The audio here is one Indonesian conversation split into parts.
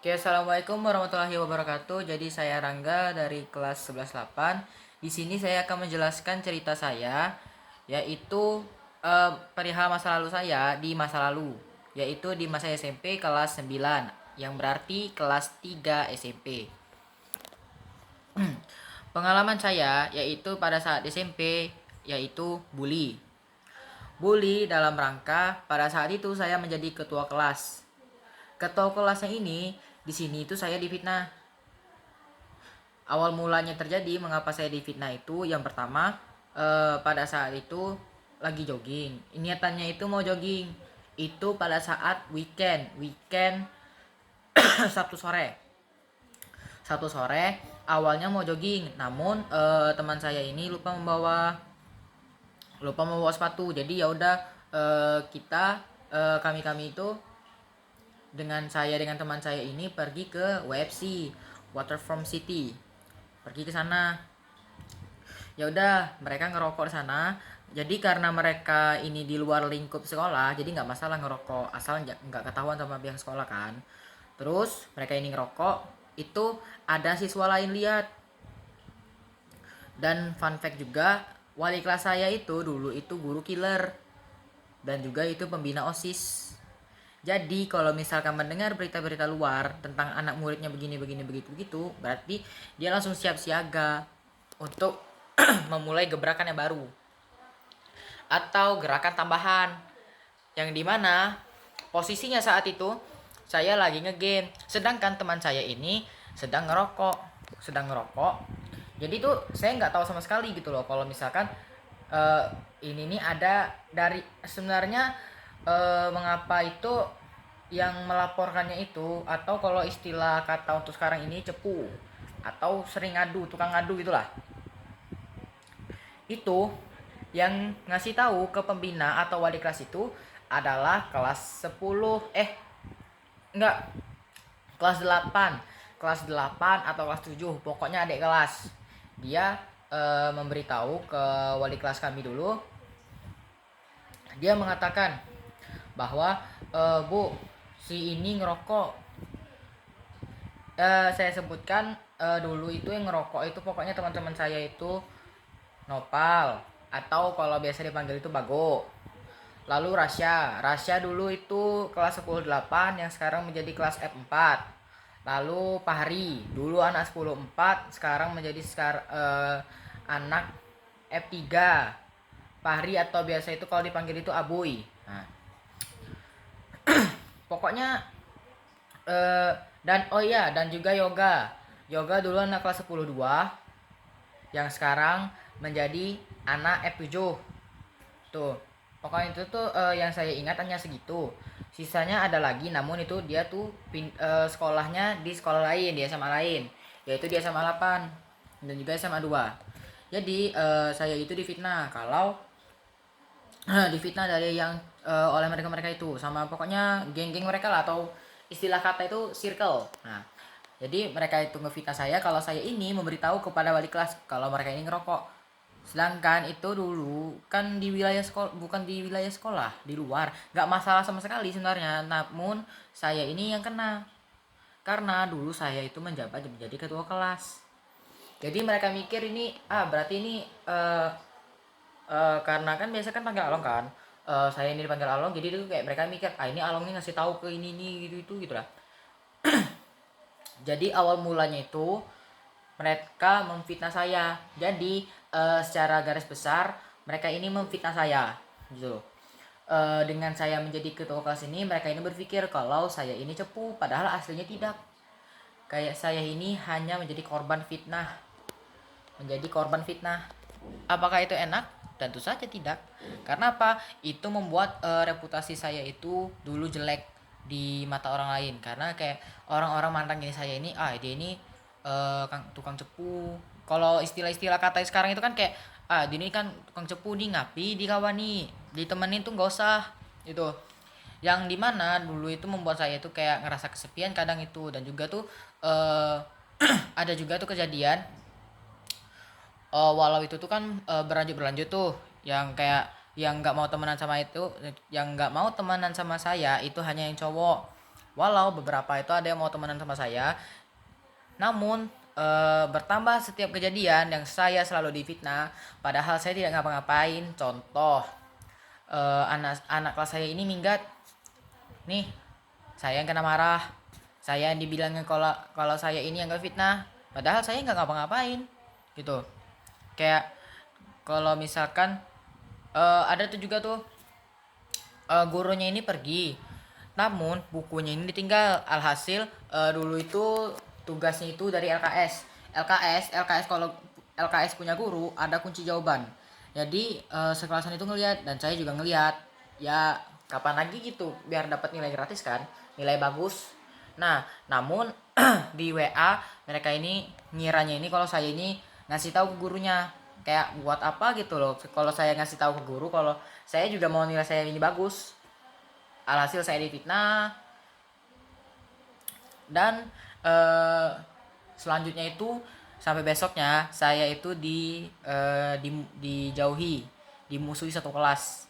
Oke, assalamualaikum warahmatullahi wabarakatuh. Jadi saya Rangga dari kelas 11-8. Di sini saya akan menjelaskan cerita saya, yaitu perihal masa lalu saya di masa lalu, yaitu di masa SMP kelas 9, yang berarti kelas 3 SMP. Pengalaman saya yaitu pada saat SMP, yaitu bully. Bully dalam rangka pada saat itu saya menjadi ketua kelas. Ketua kelasnya ini di sini itu saya difitnah. Awal mulanya terjadi mengapa saya difitnah itu yang pertama, pada saat itu lagi jogging. Niatannya itu mau jogging. Itu pada saat weekend Sabtu sore. Sabtu sore awalnya mau jogging, namun teman saya ini lupa membawa sepatu. Jadi ya udah, kita kami itu dengan teman saya ini pergi ke WFC, Waterfront City. Pergi ke sana. Ya udah, mereka ngerokok di sana. Jadi karena mereka ini di luar lingkup sekolah, jadi nggak masalah ngerokok asal nggak ketahuan sama pihak sekolah kan. Terus mereka ini ngerokok, itu ada siswa lain lihat. Dan fun fact juga, wali kelas saya itu dulu itu guru killer dan juga itu pembina OSIS. Jadi kalau misalkan mendengar berita-berita luar tentang anak muridnya begini begini begitu begitu, berarti dia langsung siap siaga untuk memulai gebrakan yang baru atau gerakan tambahan, yang dimana posisinya saat itu saya lagi ngegame, sedangkan teman saya ini sedang ngerokok. Jadi tuh saya nggak tahu sama sekali gitu loh kalau misalkan ini nih ada dari sebenarnya, mengapa itu yang melaporkannya itu, atau kalau istilah kata untuk sekarang ini cepu atau sering ngadu, tukang ngadu gitulah. Itu yang ngasih tahu ke pembina atau wali kelas itu adalah kelas 10, enggak, kelas 8 atau kelas 7, pokoknya adik kelas. Dia memberitahu ke wali kelas kami dulu. Dia mengatakan bahwa, Bu, si ini ngerokok. Saya sebutkan, dulu itu yang ngerokok itu pokoknya teman-teman saya itu Nopal, atau kalau biasa dipanggil itu Bago. Lalu Rasya dulu itu kelas 10-8 yang sekarang menjadi kelas F4. Lalu Pahri, dulu anak 10-4 sekarang menjadi anak F3. Pahri atau biasa itu kalau dipanggil itu Abuy. Nah, pokoknya, dan oh iya, dan juga Yoga. Yoga dulu anak kelas 10-2 yang sekarang menjadi anak F7. Tuh. Pokoknya itu tuh, yang saya ingat hanya segitu. Sisanya ada lagi, namun itu dia tuh sekolahnya di sekolah lain, di SMA lain, yaitu di SMA 8 dan juga SMA 2. Jadi saya itu difitnah kalau difitnah dari yang oleh mereka-mereka itu sama pokoknya geng-geng mereka lah, atau istilah kata itu circle. Nah, jadi mereka itu ngefitnah saya kalau saya ini memberitahu kepada wali kelas kalau mereka ini ngerokok. Sedangkan itu dulu kan di wilayah sekolah, bukan di wilayah sekolah, di luar. Nggak masalah sama sekali sebenarnya. Namun saya ini yang kena. Karena dulu saya itu menjabat menjadi ketua kelas. Jadi mereka mikir ini, berarti ini, karena kan biasa kan panggil Along kan. Saya ini dipanggil Along, jadi itu kayak mereka mikir, ini Along ini ngasih tahu ke ini gitu itu gitu lah. Jadi awal mulanya itu mereka memfitnah saya. Jadi secara garis besar mereka ini memfitnah saya gitu loh. Dengan saya menjadi ketua kelas ini, mereka ini berpikir kalau saya ini cepu, padahal aslinya tidak. Kayak saya ini hanya menjadi korban fitnah. Apakah itu enak? Tentu saja tidak. Karena apa? Itu membuat reputasi saya itu dulu jelek di mata orang lain. Karena kayak orang-orang mandang ini, saya ini, dia ini tukang cepu. Kalau istilah-istilah kata sekarang itu kan kayak, dia ini kan tukang cepu nih, ngapi dikawani, ditemenin tuh nggak usah itu. Yang dimana dulu itu membuat saya itu kayak ngerasa kesepian kadang itu. Dan juga tuh eh ada juga tuh kejadian, walau itu tuh kan berlanjut berlanjut tuh, yang kayak yang nggak mau temenan sama saya itu hanya yang cowok. walau beberapa itu ada yang mau temenan sama saya, namun bertambah setiap kejadian yang saya selalu difitnah padahal saya tidak ngapa-ngapain. Contoh, anak kelas saya ini minggat nih, saya yang kena marah, saya yang dibilangnya kalau kalau saya ini yang gak fitnah padahal saya nggak ngapa-ngapain gitu. Kayak kalau misalkan ada tuh juga tuh, gurunya ini pergi namun bukunya ini ditinggal. Alhasil dulu itu tugasnya itu dari LKS kalau LKS punya guru ada kunci jawaban. Jadi sekelasan itu ngelihat dan saya juga ngelihat. Ya kapan lagi gitu biar dapat nilai gratis kan, nilai bagus. Nah namun di WA mereka ini ngiranya ini kalau saya ini ngasih tahu ke gurunya. Kayak buat apa gitu loh kalau saya ngasih tahu ke guru kalau saya juga mau nilai saya ini bagus. Alhasil saya difitnah dan eh, selanjutnya itu sampai besoknya saya itu dijauhi, dimusuhi satu kelas.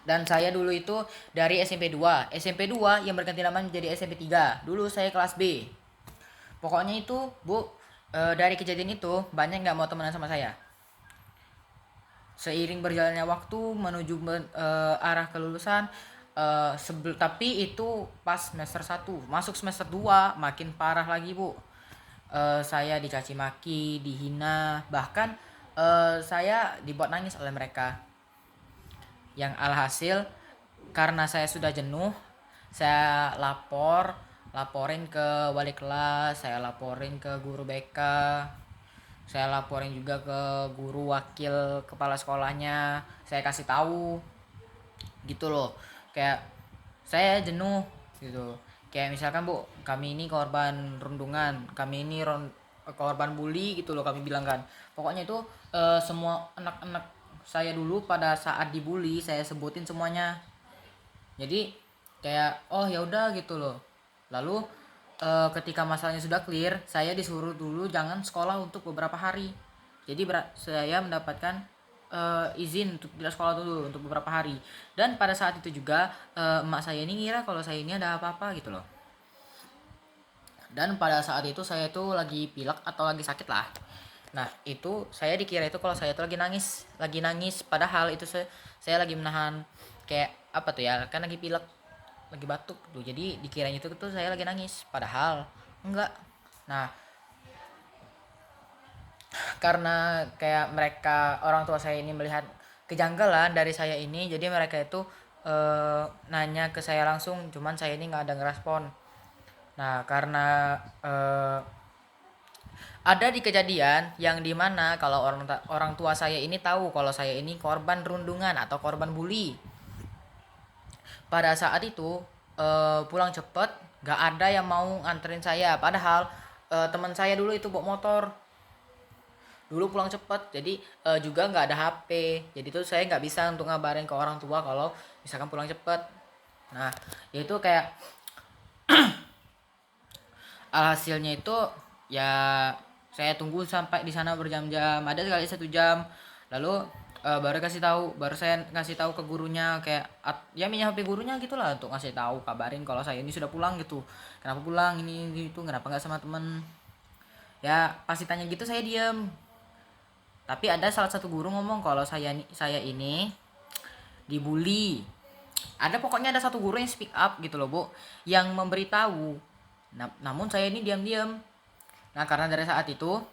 Dan saya dulu itu dari SMP 2 yang berganti nama menjadi SMP 3. Dulu saya kelas B. Pokoknya itu Bu, dari kejadian itu banyak nggak mau temenan sama saya. Seiring berjalannya waktu menuju arah kelulusan, tapi itu pas semester 1 masuk semester 2 makin parah lagi Bu. Saya dicaci maki, dihina, bahkan saya dibuat nangis oleh mereka. Yang alhasil karena saya sudah jenuh, saya laporin ke wali kelas, saya laporin ke guru BK, saya laporin juga ke guru wakil kepala sekolahnya. Saya kasih tahu gitu loh, kayak saya jenuh gitu. Kayak misalkan Bu, kami ini korban rundungan, kami ini korban bully gitu loh kami bilang kan. Pokoknya itu semua anak-anak saya dulu pada saat dibully saya sebutin semuanya. Jadi kayak oh ya udah gitu loh. Lalu ketika masalahnya sudah clear, saya disuruh dulu jangan sekolah untuk beberapa hari. Jadi saya mendapatkan izin untuk tidak sekolah dulu untuk beberapa hari. Dan pada saat itu juga emak saya ini ngira kalau saya ini ada apa-apa gitu loh. Dan pada saat itu saya itu lagi pilek atau lagi sakit lah. Nah itu saya dikira itu kalau saya itu lagi nangis padahal itu saya lagi menahan kayak apa tuh ya, kan lagi pilek, lagi batuk tuh, jadi dikiranya itu tuh saya lagi nangis padahal enggak. Nah karena kayak mereka orang tua saya ini melihat kejanggalan dari saya ini, jadi mereka itu nanya ke saya langsung, cuman saya ini nggak ada ngerespon. Nah karena ada di kejadian yang dimana kalau orang tua saya ini tahu kalau saya ini korban rundungan atau korban bully. Pada saat itu pulang cepet gak ada yang mau nganterin saya padahal teman saya dulu itu bawa motor dulu pulang cepet. Jadi juga nggak ada HP, jadi tuh saya nggak bisa untuk ngabarin ke orang tua kalau misalkan pulang cepet. Nah itu kayak alhasilnya itu ya saya tunggu sampai di sana berjam-jam, ada sekali 1 jam. Lalu baru saya ngasih tahu ke gurunya kayak ya minyak HP gurunya gitulah untuk ngasih tahu kabarin kalau saya ini sudah pulang gitu. Kenapa pulang ini itu, kenapa nggak sama temen. Ya pasti tanya gitu saya diam. Tapi ada salah satu guru ngomong kalau saya ini dibully. Pokoknya ada satu guru yang speak up gitu loh Bu, yang memberitahu. Namun saya ini diam-diam. Nah karena dari saat itu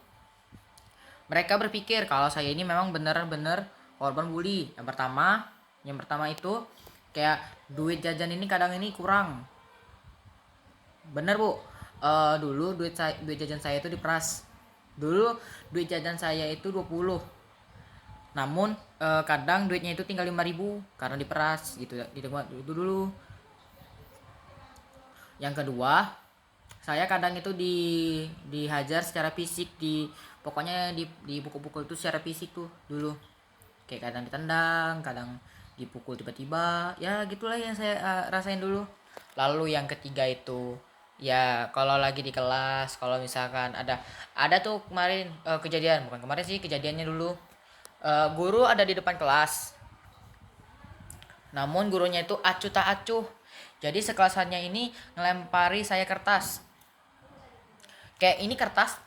mereka berpikir kalau saya ini memang benar-benar korban bully. Yang pertama itu kayak duit jajan ini kadang ini kurang. Bener Bu, dulu duit jajan saya itu diperas. Dulu duit jajan saya itu 20. Namun kadang duitnya itu tinggal 5.000 karena diperas gitu ya. Itu dulu. Yang kedua, saya kadang itu dihajar secara fisik, pokoknya dipukul-pukul itu secara fisik tuh dulu. Kayak kadang ditendang, kadang dipukul tiba-tiba. Ya gitulah yang saya rasain dulu. Lalu yang ketiga itu ya kalau lagi di kelas, kalau misalkan ada tuh kemarin kejadian, bukan kemarin sih, kejadiannya dulu. Guru ada di depan kelas, namun gurunya itu acuh tak acuh. Jadi sekelasannya ini ngelempari saya kertas. Kayak ini kertas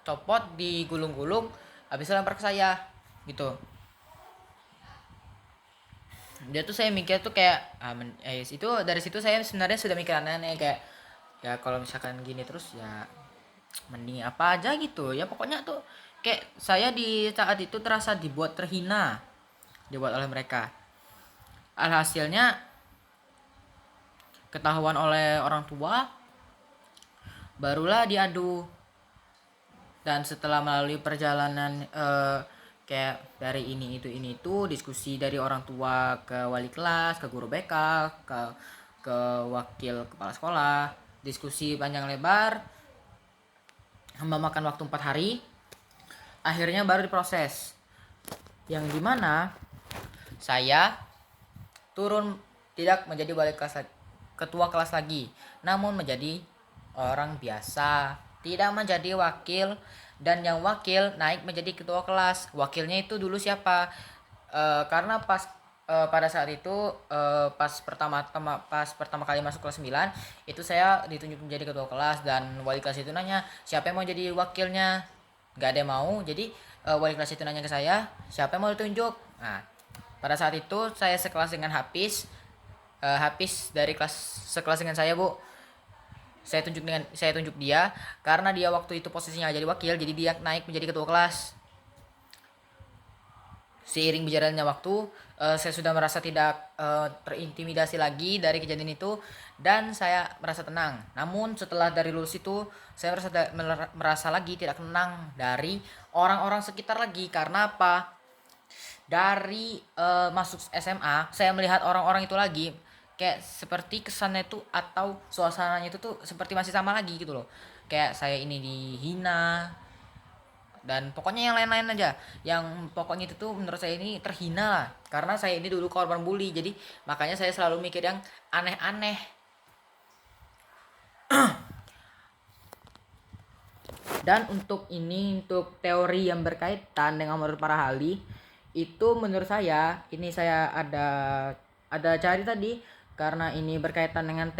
copot digulung-gulung habis itu lempar ke saya gitu. Dia tuh saya mikir tuh kayak itu dari situ saya sebenarnya sudah mikir aneh-aneh kayak ya kalau misalkan gini terus ya mending apa aja gitu ya, pokoknya tuh kayak saya di saat itu terasa dibuat terhina dibuat oleh mereka. Alhasilnya ketahuan oleh orang tua barulah diadu. Dan setelah melalui perjalanan kayak dari ini itu diskusi dari orang tua ke wali kelas, ke guru BK, ke wakil kepala sekolah, diskusi panjang lebar memakan waktu 4 hari, akhirnya baru diproses, yang dimana saya turun tidak menjadi wali kelas, ketua kelas lagi, namun menjadi orang biasa, tidak menjadi wakil, dan yang wakil naik menjadi ketua kelas. Wakilnya itu dulu siapa? Karena pada saat itu pas pertama kali masuk kelas 9 itu saya ditunjuk menjadi ketua kelas, dan wali kelas itu nanya siapa yang mau jadi wakilnya, nggak ada yang mau. Jadi wali kelas itu nanya ke saya siapa yang mau ditunjuk. Nah, pada saat itu saya sekelas dengan Hafiz dari kelas sekelas dengan saya, Bu. Saya tunjuk dia karena dia waktu itu posisinya jadi wakil, jadi dia naik menjadi ketua kelas. Seiring berjalannya waktu, saya sudah merasa tidak terintimidasi lagi dari kejadian itu dan saya merasa tenang. Namun setelah dari lulus itu saya merasa lagi tidak tenang dari orang-orang sekitar lagi. Karena apa? Dari masuk SMA saya melihat orang-orang itu lagi kayak seperti kesannya itu atau suasananya itu tuh seperti masih sama lagi gitu loh, kayak saya ini dihina dan pokoknya yang lain-lain aja, yang pokoknya itu tuh menurut saya ini terhina lah karena saya ini dulu korban bully. Jadi makanya saya selalu mikir yang aneh-aneh. Dan untuk teori yang berkaitan dengan menurut para ahli itu, menurut saya ini saya ada cari tadi karena ini berkaitan dengan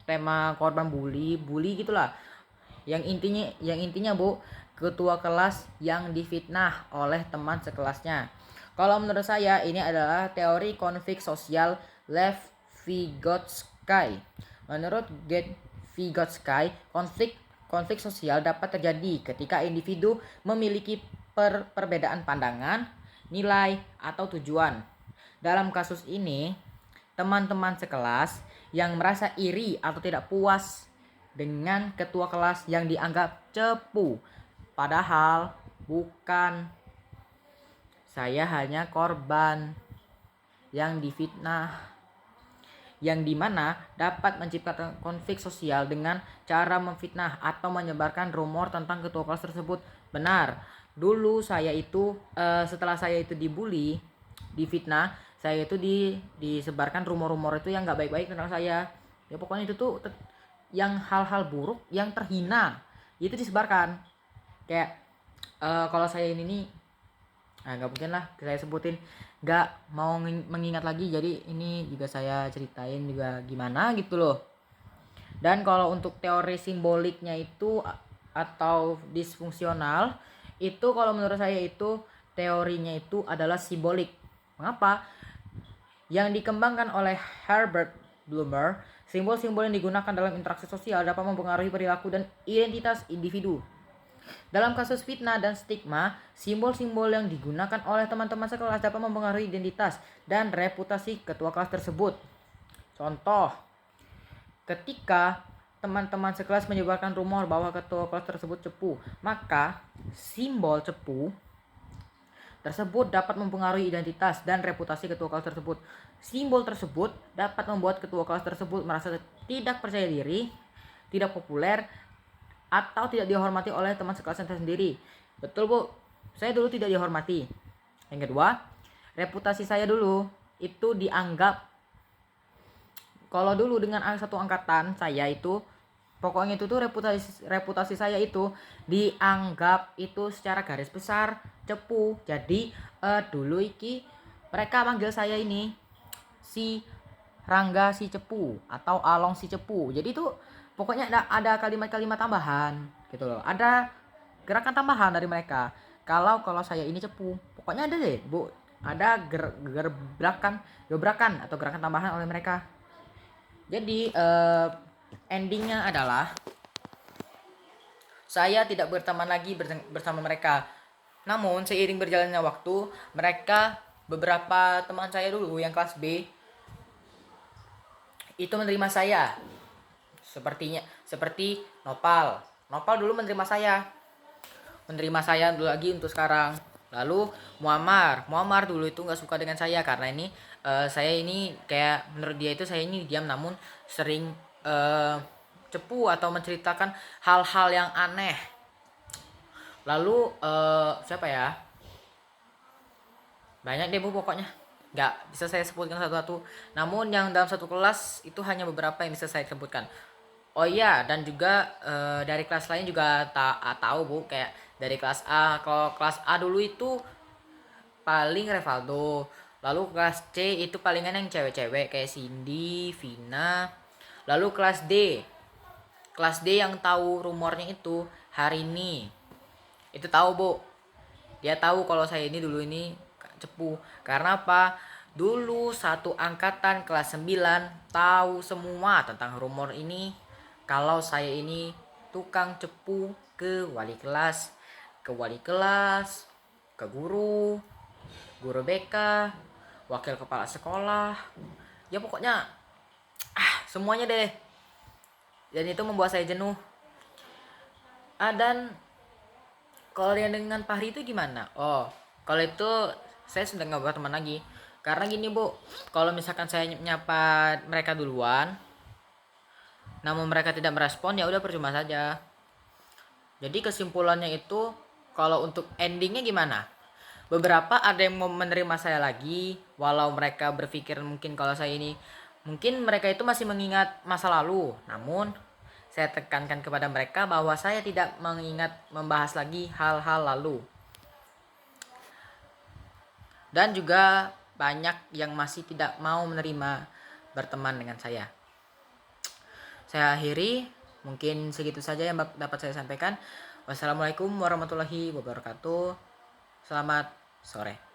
tema korban bully gitulah. Yang intinya Bu, ketua kelas yang difitnah oleh teman sekelasnya. Kalau menurut saya ini adalah teori konflik sosial Lev Vygotsky. Menurut Vygotsky, konflik sosial dapat terjadi ketika individu memiliki perbedaan pandangan, nilai, atau tujuan. Dalam kasus ini, teman-teman sekelas yang merasa iri atau tidak puas dengan ketua kelas yang dianggap cepu. Padahal bukan. Saya hanya korban yang difitnah, yang dimana dapat menciptakan konflik sosial dengan cara memfitnah atau menyebarkan rumor tentang ketua kelas tersebut. Benar, dulu saya itu setelah saya itu dibully, difitnah, saya itu disebarkan rumor-rumor itu yang nggak baik-baik tentang saya. Ya pokoknya itu tuh yang hal-hal buruk, yang terhina itu disebarkan. Kayak kalau saya ini nih, nggak mungkin lah saya sebutin, nggak mau mengingat lagi, jadi ini juga saya ceritain juga gimana gitu loh. Dan kalau untuk teori simboliknya itu atau disfungsional itu, kalau menurut saya itu teorinya itu adalah simbolik. Mengapa? Yang dikembangkan oleh Herbert Blumer, simbol-simbol yang digunakan dalam interaksi sosial dapat mempengaruhi perilaku dan identitas individu. Dalam kasus fitnah dan stigma, simbol-simbol yang digunakan oleh teman-teman sekelas dapat mempengaruhi identitas dan reputasi ketua kelas tersebut. Contoh, ketika teman-teman sekelas menyebarkan rumor bahwa ketua kelas tersebut cepu, maka simbol cepu tersebut dapat mempengaruhi identitas dan reputasi ketua kelas tersebut. Simbol tersebut dapat membuat ketua kelas tersebut merasa tidak percaya diri, tidak populer, atau tidak dihormati oleh teman sekelasnya sendiri. Betul Bu, saya dulu tidak dihormati. Yang kedua, reputasi saya dulu itu dianggap, kalau dulu dengan satu angkatan saya itu, pokoknya itu tuh reputasi saya itu dianggap itu secara garis besar cepu. Jadi dulu mereka manggil saya ini si Rangga si cepu atau Along si cepu. Jadi itu pokoknya ada kalimat-kalimat tambahan gitu loh. Ada gerakan tambahan dari mereka. Kalau saya ini cepu, pokoknya ada deh, Bu. Ada gebrakan atau gerakan tambahan oleh mereka. Jadi endingnya adalah saya tidak berteman lagi bersama mereka. Namun seiring berjalannya waktu, mereka beberapa teman saya dulu yang kelas B itu menerima saya. Seperti Nopal. Nopal dulu menerima saya dulu lagi untuk sekarang. Lalu Muammar dulu itu nggak suka dengan saya karena ini saya ini kayak menurut dia itu saya ini diam namun sering cepu atau menceritakan hal-hal yang aneh. Lalu siapa ya? Banyak deh Bu pokoknya. Nggak bisa saya sebutkan satu-satu. Namun yang dalam satu kelas itu hanya beberapa yang bisa saya sebutkan. Oh iya, dan juga dari kelas lain juga tahu Bu, kayak dari kelas A. Kalau kelas A dulu itu paling Revaldo. Lalu kelas C itu palingan yang cewek-cewek kayak Cindy, Vina. Lalu kelas D. Kelas D yang tahu rumornya itu hari ini. Itu tahu, Bu. Dia tahu kalau saya ini dulu ini cepu. Karena apa? Dulu satu angkatan kelas 9 tahu semua tentang rumor ini. Kalau saya ini tukang cepu ke wali kelas, ke guru BK, wakil kepala sekolah. Ya pokoknya semuanya deh. Dan itu membuat saya jenuh. Dan kalau yang dengan Fahri itu gimana? Oh, kalau itu saya sudah nggak berteman lagi. Karena gini Bu, kalau misalkan saya nyapa mereka duluan, namun mereka tidak merespon, ya udah percuma saja. Jadi kesimpulannya itu, kalau untuk endingnya gimana? Beberapa ada yang mau menerima saya lagi, walau mereka berpikir mungkin kalau saya ini, mungkin mereka itu masih mengingat masa lalu. Namun saya tekankan kepada mereka bahwa saya tidak mengingat membahas lagi hal-hal lalu. Dan juga banyak yang masih tidak mau menerima berteman dengan saya. Saya akhiri, mungkin segitu saja yang dapat saya sampaikan. Wassalamualaikum warahmatullahi wabarakatuh. Selamat sore.